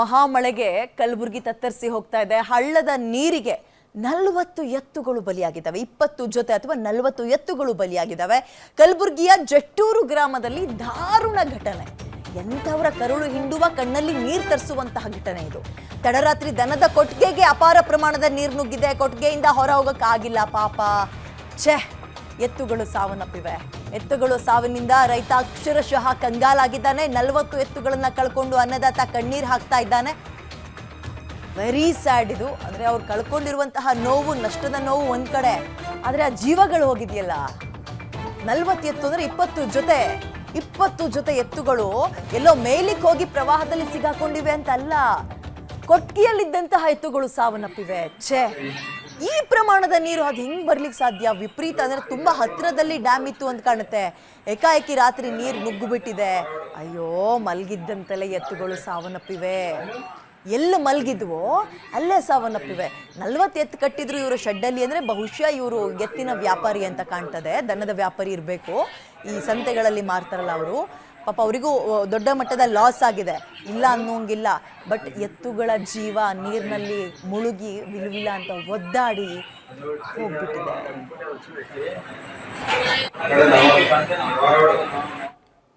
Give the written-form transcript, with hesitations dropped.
ಮಹಾಮಳೆಗೆ ಕಲಬುರಗಿ ತತ್ತರಿಸಿ ಹೋಗ್ತಾ ಇದೆ. ಹಳ್ಳದ ನೀರಿಗೆ 40 ಎತ್ತುಗಳು ಬಲಿಯಾಗಿದ್ದಾವೆ. 20 ಜೊತೆ ಅಥವಾ 40 ಎತ್ತುಗಳು ಬಲಿಯಾಗಿದ್ದಾವೆ. ಕಲಬುರಗಿಯ ಜಟ್ಟೂರು ಗ್ರಾಮದಲ್ಲಿ ದಾರುಣ ಘಟನೆ. ಎಂಥವರ ಕರುಳು ಹಿಂಡುವ ಕಣ್ಣಲ್ಲಿ ನೀರು ತರಿಸುವಂತಹ ಘಟನೆ ಇದು. ತಡರಾತ್ರಿ ದನದ ಕೊಟ್ಟಿಗೆಗೆ ಅಪಾರ ಪ್ರಮಾಣದ ನೀರು ನುಗ್ಗಿದೆ. ಕೊಟ್ಟಿಗೆಯಿಂದ ಹೊರ ಹೋಗಕ್ಕಾಗಿಲ್ಲ ಪಾಪ. ಎತ್ತುಗಳು ಸಾವನ್ನಪ್ಪಿವೆ. ಎತ್ತುಗಳು ಸಾವಿನಿಂದ ರೈತ ಅಕ್ಷರಶಃ ಕಂಗಾಲಾಗಿದ್ದಾನೆ. 40 ಎತ್ತುಗಳನ್ನ ಕಳ್ಕೊಂಡು ಅನ್ನದಾತ ಕಣ್ಣೀರು ಹಾಕ್ತಾ ಇದ್ದಾನೆ. ವೆರಿ ಸ್ಯಾಡ್ ಇದು. ಅಂದ್ರೆ ಅವ್ರು ಕಳ್ಕೊಂಡಿರುವಂತಹ ನೋವು, ನಷ್ಟದ ನೋವು ಒಂದ್ ಕಡೆ, ಆದ್ರೆ ಆ ಜೀವಗಳು ಹೋಗಿದೆಯಲ್ಲ. 40 ಎತ್ತು ಅಂದ್ರೆ 20 ಜೊತೆ ಎತ್ತುಗಳು ಎಲ್ಲೋ ಮೇಲಿಗೆ ಹೋಗಿ ಪ್ರವಾಹದಲ್ಲಿ ಸಿಗಾಕೊಂಡಿವೆ ಅಂತ ಅಲ್ಲ, ಕೊಟ್ಟಿಗೆಯಲ್ಲಿದ್ದಂತಹ ಎತ್ತುಗಳು ಸಾವನ್ನಪ್ಪಿವೆ. ಈ ಪ್ರಮಾಣದ ನೀರು ಅದು ಹೆಂಗ್ ಬರ್ಲಿಕ್ಕೆ ಸಾಧ್ಯ? ವಿಪರೀತ. ಅಂದ್ರೆ ತುಂಬಾ ಹತ್ರದಲ್ಲಿ ಡ್ಯಾಮ್ ಇತ್ತು ಅಂತ ಕಾಣುತ್ತೆ. ಏಕಾಏಕಿ ರಾತ್ರಿ ನೀರು ನುಗ್ಗು ಬಿಟ್ಟಿದೆ. ಅಯ್ಯೋ, ಮಲ್ಗಿದ್ದಂತೆಲ್ಲ ಎತ್ತುಗಳು ಸಾವನ್ನಪ್ಪಿವೆ. ಎಲ್ಲ ಮಲ್ಗಿದ್ವೋ ಅಲ್ಲೇ ಸಾವನ್ನಪ್ಪಿವೆ. 40 ಎತ್ತು ಕಟ್ಟಿದ್ರು ಇವರು ಶೆಡ್ಡಲ್ಲಿ ಅಂದ್ರೆ ಬಹುಶಃ ಇವರು ಎತ್ತಿನ ವ್ಯಾಪಾರಿ ಅಂತ ಕಾಣ್ತದೆ. ದನದ ವ್ಯಾಪಾರಿ ಇರಬೇಕು. ಈ ಸಂತೆಗಳಲ್ಲಿ ಮಾರ್ತಾರಲ್ಲ ಅವರು. ಪಾಪ ಅವರಿಗೂ ದೊಡ್ಡ ಮಟ್ಟದ ಲಾಸ್ ಆಗಿದೆ, ಇಲ್ಲ ಅನ್ನೋಂಗಿಲ್ಲ. ಬಟ್ ಎತ್ತುಗಳ ಜೀವ ನೀರಿನಲ್ಲಿ ಮುಳುಗಿ ವಿಲವಿಲ ಅಂತ ಒದ್ದಾಡಿ ಹೋಗ್ಬಿಟ್ಟಿದೆ.